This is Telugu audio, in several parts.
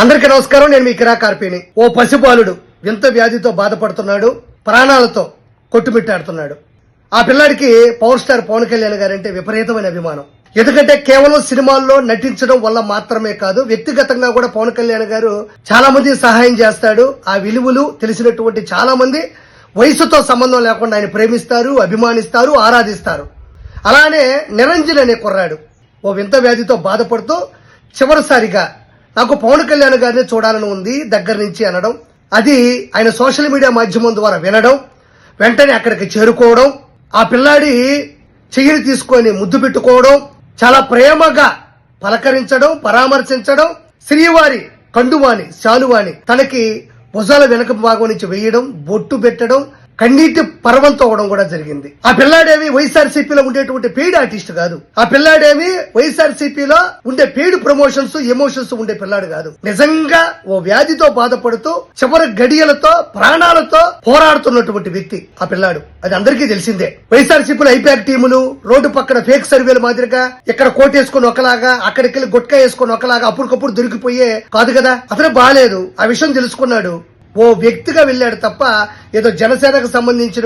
అందరికీ నమస్కారం. నేను మీ కిరాకార్పిని. ఓ పసిబాలుడు వింత వ్యాధితో బాధపడుతున్నాడు, ప్రాణాలతో కొట్టుమిట్టాడుతున్నాడు. ఆ పిల్లాడికి పవర్ స్టార్ పవన్ కళ్యాణ్ గారంటే విపరీతమైన అభిమానం. ఎందుకంటే కేవలం సినిమాల్లో నటించడం వల్ల మాత్రమే కాదు, వ్యక్తిగతంగా కూడా పవన్ కళ్యాణ్ గారు చాలా మంది సహాయం చేస్తాడు. ఆ విలువలు తెలిసినటువంటి చాలా మంది వయసుతో సంబంధం లేకుండా ఆయన ప్రేమిస్తారు, అభిమానిస్తారు, ఆరాధిస్తారు. అలానే నిరంజన్ అనే కుర్రాడు ఓ వింత వ్యాధితో బాధపడుతూ చివరిసారిగా నాకు పవన్ కళ్యాణ్ గారిని చూడాలని ఉంది దగ్గర నుంచి అనడం, అది ఆయన సోషల్ మీడియా మాధ్యమం ద్వారా వినడం, వెంటనే అక్కడికి చేరుకోవడం, ఆ పిల్లాడి చెయ్యిని తీసుకొని ముద్దు పెట్టుకోవడం, చాలా ప్రేమగా పలకరించడం, పరామర్శించడం, శ్రీవారి కండువాని శాలువాని తనకి భుజాల వెనక భాగం నుంచి వేయడం, బొట్టు పెట్టడం, కన్నీటి పర్వంతో అవడం కూడా జరిగింది. ఆ పిల్లాడేమి వైఎస్ఆర్సీపీలో ఉండేటువంటి పెయిడ్ ఆర్టిస్ట్ కాదు. ఆ పిల్లాడేమి వైఎస్ఆర్సీపీలో ఉండే పెయిడ్ ప్రమోషన్స్, ఎమోషన్స్ ఉండే పిల్లాడు కాదు. నిజంగా ఓ వ్యాధితో బాధపడుతూ చివరి గడియలతో ప్రాణాలతో పోరాడుతున్నటువంటి వ్యక్తి ఆ పిల్లాడు. అది అందరికీ తెలిసిందే. వైఎస్ఆర్సీపీలో ఐపాక్ టీములు రోడ్డు పక్కన ఫేక్ సర్వేలు మాదిరిగా ఇక్కడ కోటేసుకుని ఒకలాగా, అక్కడికి వెళ్ళి గుట్కా వేసుకుని ఒకలాగా అప్పటికప్పుడు దొరికిపోయే కాదు కదా. అతను బాలేదు, ఆ విషయం తెలుసుకున్నాడు, ఓ వ్యక్తిగా వెళ్ళాడు తప్ప ఏదో జనసేనకు సంబంధించిన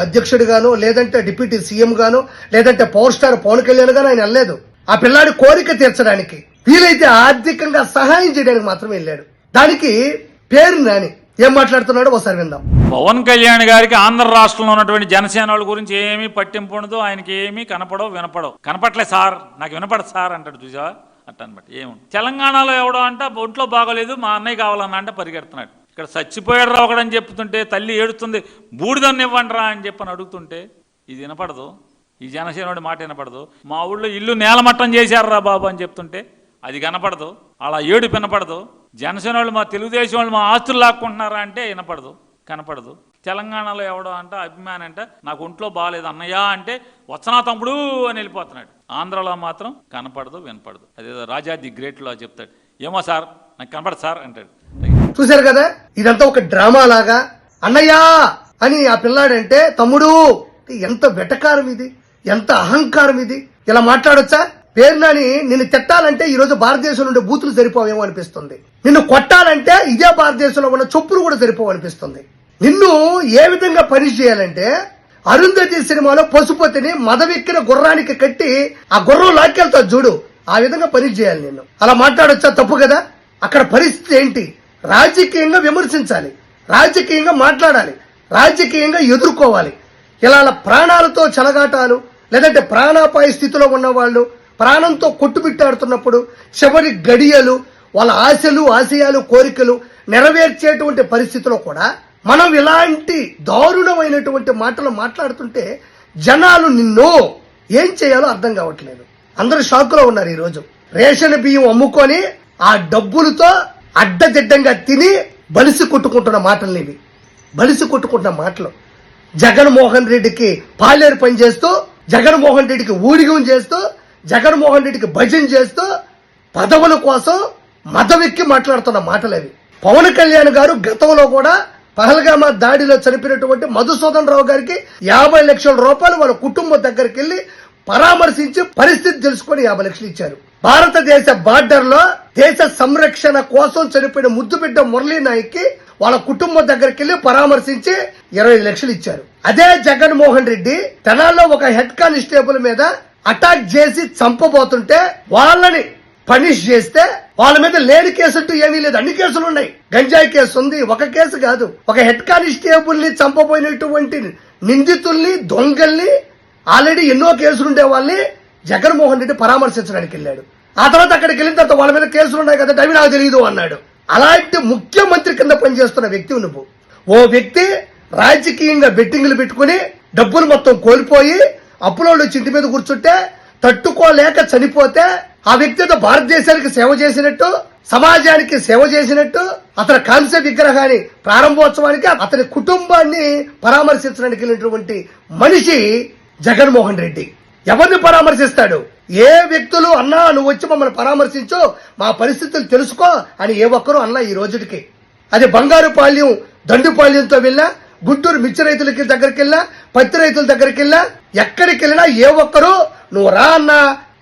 అధ్యక్షుడు గాను, లేదంటే డిప్యూటీ సీఎం గాను, లేదంటే పవర్ స్టార్ పవన్ కళ్యాణ్ గాను ఆయన వెళ్ళలేదు. ఆ పిల్లాడి కోరిక తీర్చడానికి, వీలైతే ఆర్థికంగా సహాయం చేయడానికి మాత్రమే వెళ్ళాడు. దానికి పేరు నాని ఏం మాట్లాడుతున్నాడో ఒకసారి విందాం. పవన్ కళ్యాణ్ గారికి ఆంధ్ర రాష్ట్రంలో ఉన్నటువంటి జనసేన వాళ్ళ గురించి ఏమీ పట్టింపు ఉండదు, ఆయనకి ఏమీ వినపడవు. కనపట్లే సార్, నాకు వినపడదు సార్ అంటాడు. చూసా అట్ట అనమాట. ఏముంది తెలంగాణలో ఎవడో అంట ఒంట్లో బాగోలేదు, మా అన్నయ్య కావాలన్నా అంటే పరిగెడుతున్నాడు. ఇక్కడ చచ్చిపోయాడు రా ఒకడని చెప్తుంటే తల్లి ఏడుస్తుంది, బూడిదన్ని ఇవ్వండి రా అని చెప్పని అడుగుతుంటే ఇది వినపడదు. ఈ జనసేనుడి మాట వినపడదు. మా ఊళ్ళో ఇల్లు నేలమట్టం చేశారు రా బాబు అని చెప్తుంటే అది కనపడదు. అలా ఏడు వినపడదు. జనసేన వాళ్ళు మా తెలుగుదేశం వాళ్ళు మా ఆస్తులు లాక్కుంటున్నారా అంటే కనపడదు. తెలంగాణలో ఎవడో అంట అభిమాని అంట నాకు ఒంట్లో బాగాలేదు అన్నయ్య అంటే వచ్చనా తమ్ముడు అని వెళ్ళిపోతున్నాడు. ఆంధ్రలో మాత్రం కనపడదు, వినపడదు. అదేదో రాజా ది గ్రేట్ లో చెప్తాడు, ఏమో సార్ నాకు కనపడదు సార్ అంటాడు. చూశారు కదా, ఇదంతా ఒక డ్రామా లాగా. అన్నయ్య అని ఆ పిల్లాడంటే తమ్ముడు, ఎంత వెటకారం ఇది, ఎంత అహంకారం ఇది. ఇలా మాట్లాడొచ్చా? పేరునాని నిన్ను తిట్టాలంటే ఈ రోజు భారతదేశంలో ఉండే బూతులు సరిపోవేమో అనిపిస్తుంది. నిన్ను కొట్టాలంటే ఇదే భారతదేశంలో ఉన్న చొప్పులు కూడా సరిపోవు అనిపిస్తుంది. నిన్ను ఏ విధంగా పనిష్ చేయాలంటే అరుంధతి సినిమాలో పశుపతిని మదవెక్కిన గుర్రానికి కట్టి ఆ గుర్రం లాక్కెళ్తా చూడు, ఆ విధంగా పనిష్ చేయాలి నిన్ను. అలా మాట్లాడొచ్చా? తప్పు కదా. అక్కడ పరిస్థితి ఏంటి? రాజకీయంగా విమర్శించాలి, రాజకీయంగా మాట్లాడాలి, రాజకీయంగా ఎదుర్కోవాలి. ఇలా ప్రాణాలతో చెలగాటాలు, లేదంటే ప్రాణాపాయ స్థితిలో ఉన్న వాళ్ళు ప్రాణంతో కొట్టుబిట్టాడుతున్నప్పుడు చివరి గడియలు వాళ్ళ ఆశలు, ఆశయాలు, కోరికలు నెరవేర్చేటువంటి పరిస్థితిలో కూడా మనం ఇలాంటి దారుణమైనటువంటి మాటలు మాట్లాడుతుంటే జనాలు నిన్ను ఏం చేయాలో అర్థం కావట్లేదు. అందరూ షాక్ లో ఉన్నారు. ఈరోజు రేషన్ బియ్యం అమ్ముకొని ఆ డబ్బులతో అడ్డదిడ్డంగా తిని బలిసి కొట్టుకుంటున్న మాటలు ఇవి. బలిసి కొట్టుకుంటున్న మాటలు. జగన్మోహన్ రెడ్డికి పాలేరు పని చేస్తూ, జగన్మోహన్ రెడ్డికి ఊడిగం చేస్తూ, జగన్మోహన్ రెడ్డికి భజన చేస్తూ పదవుల కోసం మదవెక్కి మాట్లాడుతున్న మాటలు అవి. పవన్ కళ్యాణ్ గారు గతంలో కూడా పహల్గామా దాడిలో చనిపోయినటువంటి మధుసూదన్ రావు గారికి 50 లక్షల రూపాయలు వాళ్ళ కుటుంబం దగ్గరికి వెళ్లి పరామర్శించి పరిస్థితి తెలుసుకుని 50 లక్షలు ఇచ్చారు. భారతదేశ బార్డర్ లో దేశ సంరక్షణ కోసం చనిపోయిన ముద్దుబిడ్డ మురళీ నాయక్ వాళ్ళ కుటుంబం దగ్గరికి వెళ్లి పరామర్శించి 25 లక్షలు ఇచ్చారు. అదే జగన్మోహన్ రెడ్డి తెనాల్లో ఒక హెడ్ కానిస్టేబుల్ మీద అటాక్ చేసి చంపబోతుంటే వాళ్ళని పనిష్ చేస్తే వాళ్ళ మీద లేని కేసు ఏమీ లేదు, అన్ని కేసులు ఉన్నాయి. గంజాయి కేసు ఉంది, ఒక కేసు కాదు. ఒక హెడ్ కానిస్టేబుల్ ని చంపబోయినటువంటి నిందితుల్ని, దొంగల్ని, ఆల్రెడీ ఎన్నో కేసులు ఉండే వాళ్ళని జగన్మోహన్ రెడ్డి పరామర్శించడానికి వెళ్ళాడు. ఆ తర్వాత అక్కడికి వెళ్ళిన తర్వాత వాళ్ళ మీద కేసులు ఉన్నాయి కదా, అవి నాకు తెలియదు అన్నాడు. అలాంటి ముఖ్యమంత్రి కింద పనిచేస్తున్న వ్యక్తి నువ్వు. ఓ వ్యక్తి రాజకీయంగా బెట్టింగ్లు పెట్టుకుని డబ్బులు మొత్తం కోల్పోయి అప్పులోళ్ళు ఇంటి మీద కూర్చుంటే తట్టుకోలేక చనిపోతే ఆ వ్యక్తితో భారతదేశానికి సేవ చేసినట్టు, సమాజానికి సేవ చేసినట్టు, అతని కాంస్య విగ్రహాన్ని ప్రారంభోత్సవానికి అతని కుటుంబాన్ని పరామర్శించడానికి వెళ్ళినటువంటి మనిషి జగన్మోహన్ రెడ్డి. ఎవరిని పరామర్శిస్తాడు? ఏ వ్యక్తులు అన్నా నువ్వు వచ్చి మమ్మల్ని పరామర్శించు, మా పరిస్థితులు తెలుసుకో అని ఏ ఒక్కరూ అన్నా ఈ రోజుకి. అది బంగారుపాళ్యం, దండుపాళ్యంతో వెళ్ళా, గుంటూరు మిర్చి రైతులకి దగ్గరికి వెళ్ళా, పత్తి రైతుల దగ్గరికి వెళ్ళా, ఎక్కడికి వెళ్ళినా ఏ ఒక్కరు నువ్వు రా అన్నా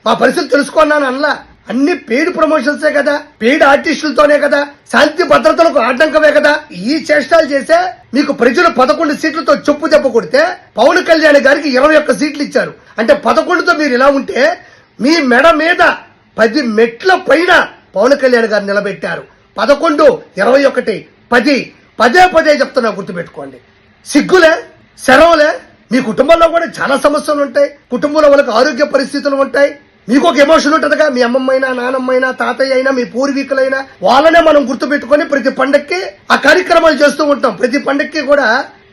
మా పరిస్థితులు తెలుసుకున్నాను అనలా. అన్ని పెయిడ్ ప్రమోషన్సే కదా, పెయిడ్ ఆర్టిస్టులతోనే కదా, శాంతి భద్రతలకు ఆటంకమే కదా. ఈ చేష్టాలు చేసే మీకు ప్రజలు 11 సీట్లతో చెప్పు దెబ్బ కొడితే పవన్ కళ్యాణ్ గారికి 21 సీట్లు ఇచ్చారు. అంటే 11తో మీరు ఇలా ఉంటే మీ మెడ మీద 10 మెట్ల పైన పవన్ కళ్యాణ్ గారు నిలబెట్టారు. 11, 21, 10 పదే చెప్తున్నా, గుర్తుపెట్టుకోండి. సిగ్గులే, శరవులే. మీ కుటుంబంలో కూడా చాలా సమస్యలు ఉంటాయి, కుటుంబంలో వాళ్ళకి ఆరోగ్య పరిస్థితులు ఉంటాయి. మీకు ఒక ఎమోషన్ ఉంటుందిగా, మీ అమ్మమ్మైనా, నానమ్మైనా, తాతయ్య అయినా, మీ పూర్వీకులైనా వాళ్ళనే మనం గుర్తుపెట్టుకొని ప్రతి పండక్కి ఆ కార్యక్రమాలు చేస్తూ ఉంటాం. ప్రతి పండక్కి కూడా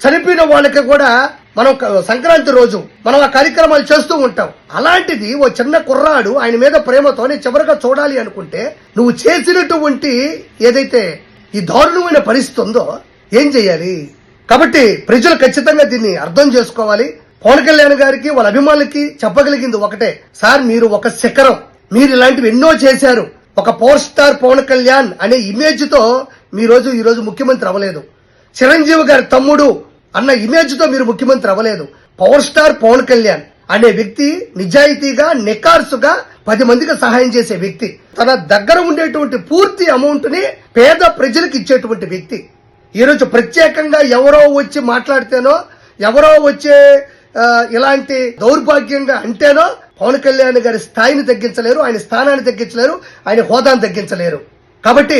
చనిపోయిన వాళ్ళకి కూడా మనం సంక్రాంతి రోజు మనం ఆ కార్యక్రమాలు చేస్తూ ఉంటాం. అలాంటిది ఓ చిన్న కుర్రాడు ఆయన మీద ప్రేమతో నేను చివరిగా చూడాలి అనుకుంటే నువ్వు చేసినటువంటి ఏదైతే ఈ దారుణమైన పరిస్థితి ఉందో ఏం చేయాలి? కాబట్టి ప్రజలు ఖచ్చితంగా దీన్ని అర్థం చేసుకోవాలి. పవన్ కళ్యాణ్ గారికి వాళ్ళ అభిమానులకి చెప్పగలిగింది ఒకటే, సార్ మీరు ఒక శిఖరం, మీరు ఇలాంటివి ఎన్నో చేశారు. ఒక పవర్ స్టార్ పవన్ కళ్యాణ్ అనే ఇమేజ్ తో ఈ రోజు ముఖ్యమంత్రి అవ్వలేదు. చిరంజీవి గారి తమ్ముడు అన్న ఇమేజ్ తో మీరు ముఖ్యమంత్రి అవ్వలేదు. పవర్ స్టార్ పవన్ కళ్యాణ్ అనే వ్యక్తి నిజాయితీగా, నికార్సుగా 10 మందికి సహాయం చేసే వ్యక్తి, తన దగ్గర ఉండేటువంటి పూర్తి అమౌంట్ ని పేద ప్రజలకు ఇచ్చేటువంటి వ్యక్తి. ఈ రోజు ప్రత్యేకంగా ఎవరో వచ్చి మాట్లాడితేనో, ఎవరో వచ్చే ఇలాంటి దౌర్భాగ్యంగా అంటేనో పవన్ కళ్యాణ్ గారి స్థాయిని తగ్గించలేరు, ఆయన స్థానాన్ని తగ్గించలేరు, ఆయన హోదాను తగ్గించలేరు. కాబట్టి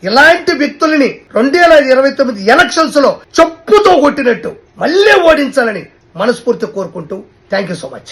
ఇలాంటి వ్యక్తులని 2029 ఎలక్షన్స్ లో చెప్పుతో కొట్టినట్టు మళ్లీ ఓడించాలని మనస్ఫూర్తి కోరుకుంటూ థ్యాంక్ యూ సో మచ్.